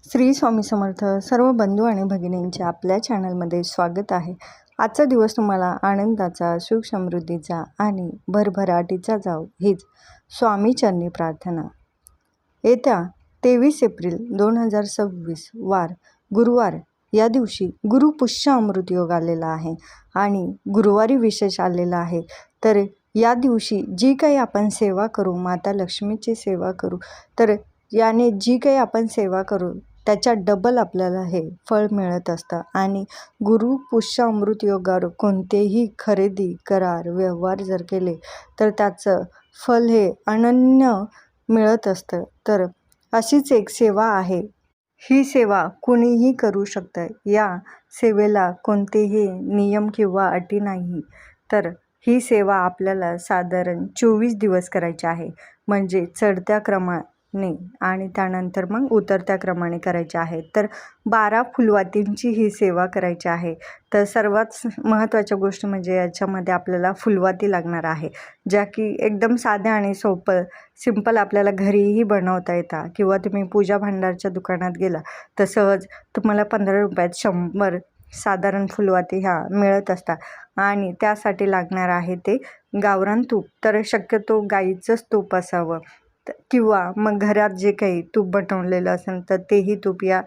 श्री स्वामी समर्थ. सर्व बंधू आणि भगिनींचे आपल्या चॅनलमध्ये स्वागत आहे. आजचा दिवस तुम्हाला आनंदाचा, सुख समृद्धीचा आणि भरभराटीचा जावो हीच स्वामीचरणी प्रार्थना. येत्या 23 एप्रिल 2026 वार गुरुवार या दिवशी गुरुपुष्य अमृत योग आलेला आहे आणि गुरुवारी विशेष आलेला आहे. तर या दिवशी जी काही आपण सेवा करू, माता लक्ष्मीची सेवा करू, तर याने जी काही आपण सेवा करू त्याच्या डबल आपल्याला हे फळ मिळत असतं. आणि गुरुपुष्य अमृत योगावर कोणतेही खरेदी, करार, व्यवहार जर केले तर त्याचं फल हे अनन्य मिळत असतं. तर अशीच एक सेवा आहे. ही सेवा कुणीही करू शकतं. या सेवेला कोणतेही नियम किंवा अटी नाही. तर ही सेवा आपल्याला साधारण 24 दिवस करायची आहे. म्हणजे चढत्या क्रमाने आणि त्यानंतर मग उतरत्या क्रमाने करायची आहे. तर 12 फुलवातींची ही सेवा करायची आहे. तर सर्वात महत्त्वाच्या गोष्ट म्हणजे याच्यामध्ये आपल्याला फुलवाती लागणार आहे, ज्या की एकदम साध्या आणि सिंपल आपल्याला घरीही बनवता येतात. किंवा तुम्ही पूजा भांडारच्या दुकानात गेला तर सहज तुम्हाला 15 रुपयात 100 साधारण फुलवाती ह्या मिळत असतात. आणि त्यासाठी लागणार आहे ते गावरान तूप. तर शक्यतो गाईचंच तूप असावं किंवा मग घरात जे काही तूप बनवलेलं असेल तर तेही तूप या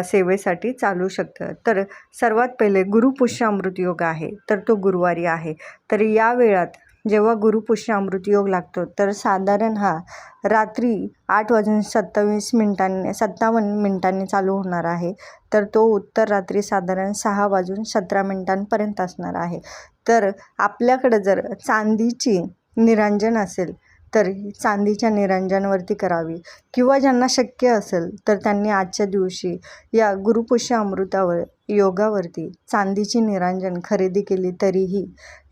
सेवेसाठी चालू शकतं. तर सर्वात पहिले गुरुपुष्य अमृत योग आहे, तर तो गुरुवारी आहे. तर या वेळात जेव्हा गुरुपुष्य अमृत योग लागतो तर साधारण हा रात्री 8:27 चालू होणार आहे. तर तो उत्तर रात्री साधारण 6:17 असणार आहे. तर आपल्याकडं जर चांदीची निरांजन असेल तर चांदीच्या निरांजनावरती करावी, किंवा ज्यांना शक्य असेल तर त्यांनी आजच्या दिवशी या गुरुपुष्य अमृतावर योगावरती चांदीची निरांजन खरेदी केली तरीही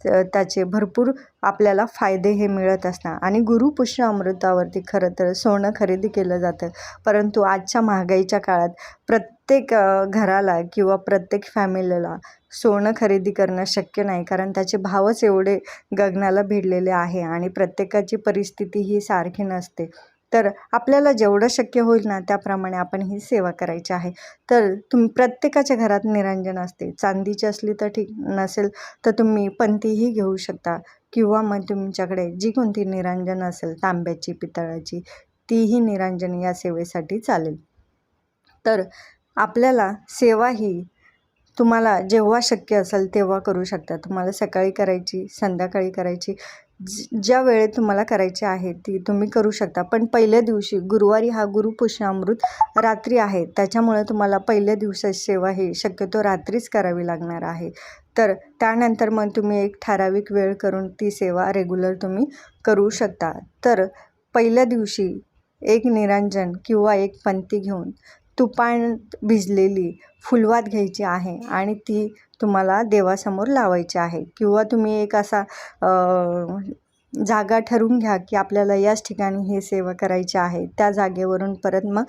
त्याचे भरपूर आपल्याला फायदे हे मिळत असतात. आणि गुरुपुष्य अमृतावरती खरं तर सोनं खरेदी केलं जातं. परंतु आजच्या महागाईच्या काळात प्रत्येक घराला किंवा प्रत्येक फॅमिलीला सोनं खरेदी करणं शक्य नाही, कारण त्याचे भावच एवढे गगनाला भिडलेले आहे आणि प्रत्येकाची परिस्थिती ही सारखी नसते. तर आपल्याला जेवढं शक्य होईल ना त्याप्रमाणे आपण ही सेवा करायची आहे. तर प्रत्येकाच्या घरात निरांजन असते. चांदीची असली तर ठीक, नसेल तर तुम्ही पंतीही घेऊ शकता, किंवा मग तुमच्याकडे जी कोणती निरांजन असेल तांब्याची, पितळाची, तीही निरांजन या सेवेसाठी चालेल. तर आपल्याला सेवा ही तुम्हाला जेव्हा शक्य असेल तेव्हा करू शकता. तुम्हाला सकाळी करायची, संध्याकाळी करायची, ज्या वेळेत तुम्हाला करायची आहे ती तुम्ही करू शकता. पण पहिल्या दिवशी गुरुवारी हा गुरुपुष्य अमृत रात्री आहे, त्याच्यामुळे तुम्हाला पहिल्या दिवसाची सेवा ही शक्यतो रात्रीच करावी लागणार आहे. तर त्यानंतर मग तुम्ही एक ठराविक वेळ करून ती सेवा रेग्युलर तुम्ही करू शकता. तर पहिल्या दिवशी एक निरांजन किंवा एक पंती घेऊन तुपात भिजलेली फुलवात घ्यायची आहे आणि ती तुम्हाला देवासमोर लावायची आहे. किंवा तुम्ही एक असा जागा ठरवून घ्या की आपल्याला याच ठिकाणी ही सेवा करायची आहे. त्या जागेवरून परत मग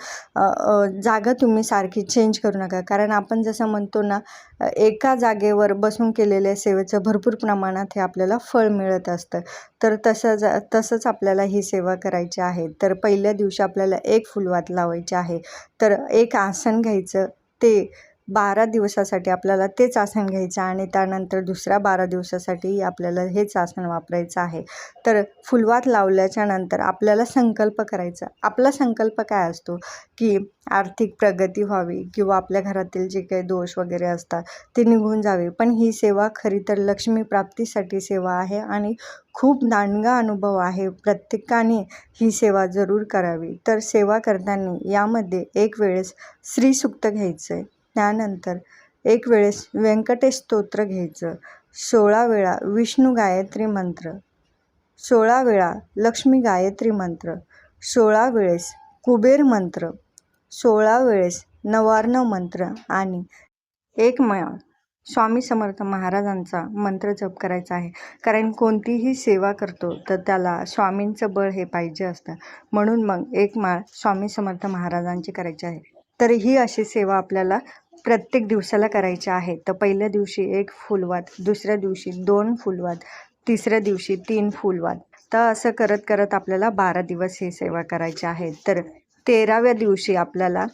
जागा तुम्ही सारखी चेंज करू नका, कारण आपण जसं म्हणतो ना, एका जागेवर बसून केलेल्या सेवेचं भरपूर प्रमाणात हे आपल्याला फळ मिळत असतं. तर तसंच आपल्याला ही सेवा करायची आहे. तर पहिल्या दिवशी आपल्याला एक फुलवात लावायची आहे. तर एक आसन घ्यायचं, ते 12 दिवसासाठी आपल्याला तेच आसन घ्यायचं आणि त्यानंतर दुसऱ्या 12 दिवसासाठी आपल्याला हेच आसन वापरायचं आहे. तर फुलवात लावल्याच्या नंतर आपल्याला संकल्प करायचा. आपला संकल्प काय असतो की आर्थिक प्रगती व्हावी, किंवा आपल्या घरातील जे काही दोष वगैरे असतात ते निघून जावे. पण ही सेवा खरी तर लक्ष्मी प्राप्तीसाठी सेवा आहे आणि खूप दांडगा अनुभव आहे. प्रत्येकाने ही सेवा जरूर करावी. तर सेवा करताना यामध्ये एक वेळेस श्रीसूक्त घ्यायचं आहे, त्यानंतर एक वेळेस व्यंकटेश स्तोत्र घ्यायचं, 16 वेळा विष्णू गायत्री मंत्र, 16 वेळा लक्ष्मी गायत्री मंत्र, 16 वेळेस कुबेर मंत्र, 16 वेळेस नवार्णव मंत्र आणि एक माळ स्वामी समर्थ महाराजांचा मंत्र जप करायचा आहे. कारण कोणतीही सेवा करतो तर त्याला स्वामींचं बळ हे पाहिजे असतं. म्हणून मग एक माळ स्वामी समर्थ महाराजांची करायची आहे. तर ही अशी सेवा आपल्याला प्रत्येक दिवसाला करायची आहे. तर पहिल्या दिवशी 1 फुलवात, दुसऱ्या दिवशी 2 फुलवात, तिसऱ्या दिवशी 3 फुलवात. तर असं करत करत आपल्याला 12 दिवस ही सेवा करायची आहे. तर 13व्या दिवशी आपल्याला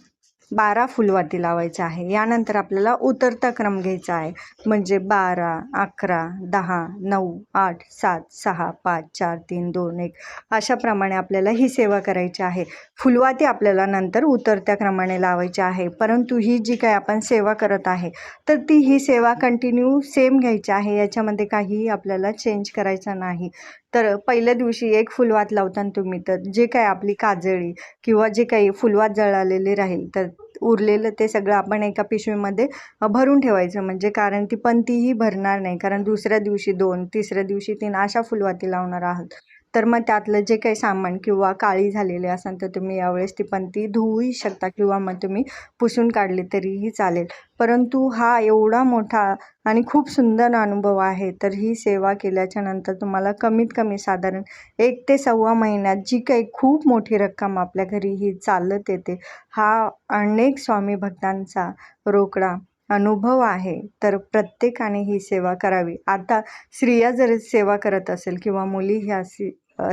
12 फुलवाती लावायच्या आहे. यानंतर आपल्याला उतरता क्रम घ्यायचा आहे, म्हणजे 12, 11, 10, 9, 8, 7, 6, 5, 4, 3, 2, 1 अशाप्रमाणे आपल्याला ही सेवा करायची आहे. फुलवाती आपल्याला नंतर उतरत्या क्रमाने लावायची आहे, परंतु ही जी काही आपण सेवा करत आहे तर ही सेवा कंटिन्यू सेम घ्यायची आहे. याच्यामध्ये काहीही आपल्याला चेंज करायचा नाही. तर पहिल्या दिवशी एक फुलवात लावताना तुम्ही तर जे काही आपली काजळी किंवा जे काही फुलवात जळालेली राहील तर उरलेलं ते सगळं आपण एका पिशवीमध्ये भरून ठेवायचं, म्हणजे कारण ती पंतीही भरणार नाही, कारण दुसऱ्या दिवशी 2, तिसऱ्या दिवशी 3 अशा फुलवाती लावणार आहात. तर मग त्यातलं जे काही सामान किंवा काळी झालेले असेल तर तुम्ही यावेळेस ती पंती धुवूही शकता किंवा मग तुम्ही पुसून काढली तरीही चालेल. परंतु हा एवढा मोठा आणि खूप सुंदर अनुभव आहे. तर ही सेवा केल्याच्या नंतर तुम्हाला कमीत कमी साधारण 1 ते सव्वा महिन्यात जी काही खूप मोठी रक्कम आपल्या घरी ही चालत येते. हा अनेक स्वामी भक्तांचा रोकडा अनुभव आहे. तर प्रत्येकाने ही सेवा करावी. आता स्त्रिया जर सेवा करत असेल किंवा मुली ह्या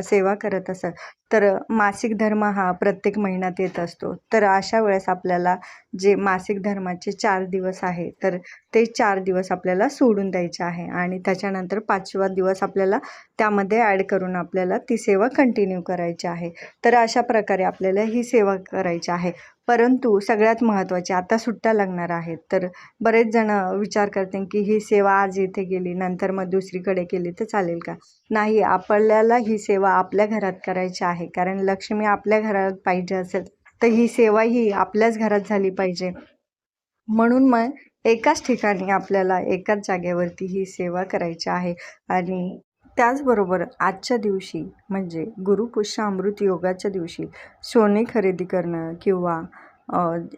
सेवा करत असेल तर मासिक धर्म हा प्रत्येक महिन्यात येत असतो. तर अशा वेळेस आपल्याला जे मासिक धर्माचे 4 दिवस आहे तर ते 4 दिवस आपल्याला सोडून द्यायचे आहे आणि त्याच्यानंतर 5वा दिवस आपल्याला त्यामध्ये ॲड करून आपल्याला ती सेवा कंटिन्यू करायची आहे. तर अशा प्रकारे आपल्याला ही सेवा करायची आहे. परंतु सगळ्यात महत्त्वाचे आता सुट्ट्या लागणार आहेत. तर बरेच जण विचार करतील की ही सेवा आज इथे केली नंतर मग दुसरीकडे केली तर चालेल का? नाही, आपल्याला ही सेवा आपल्या घरात करायची आहे, कारण लक्ष्मी आपल्या घरात पाहिजे असेल तर ही सेवा ही आपल्याच घरात झाली पाहिजे. म्हणून मग एकाच ठिकाणी आपल्याला एकाच जागेवरती ही सेवा करायची आहे. आणि त्याचबरोबर आजच्या दिवशी म्हणजे गुरुपुष्य अमृत योगाच्या दिवशी सोने खरेदी करणं किंवा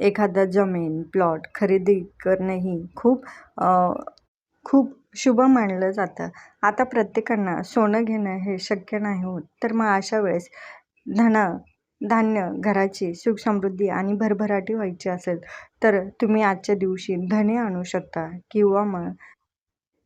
एखादा जमीन प्लॉट खरेदी करणंही खूप शुभ मानलं जातं. आता प्रत्येकांना सोनं घेणं हे शक्य नाही होत. तर मग अशा वेळेस धन धान्य घराची सुख समृद्धी आणि भरभराटी व्हायची असेल तर तुम्ही आजच्या दिवशी धने आणू शकता किंवा मग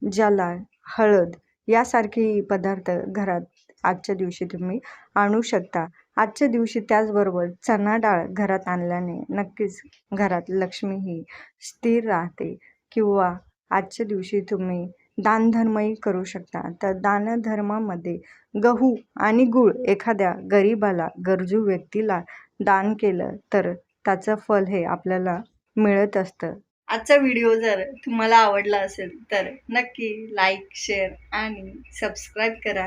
ज्याला हळद यासारखे पदार्थ घरात आजच्या दिवशी तुम्ही आणू शकता. आजच्या दिवशी त्याचबरोबर चणा डाळ घरात आणल्याने नक्कीच घरात लक्ष्मी ही स्थिर राहते. किंवा आजच्या दिवशी तुम्ही दानधर्मही करू शकता. तर दानधर्मामध्ये गहू आणि गूळ एखाद्या गरिबाला गरजू व्यक्तीला दान केलं तर त्याचं फल हे आपल्याला मिळत असतं. आजचा व्हिडिओ जर तुम्हाला आवडला असेल तर नक्की लाईक, शेअर आणि सबस्क्राईब करा.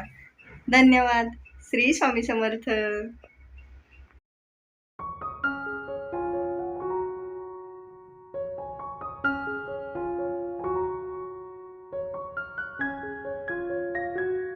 धन्यवाद. श्री स्वामी समर्थ.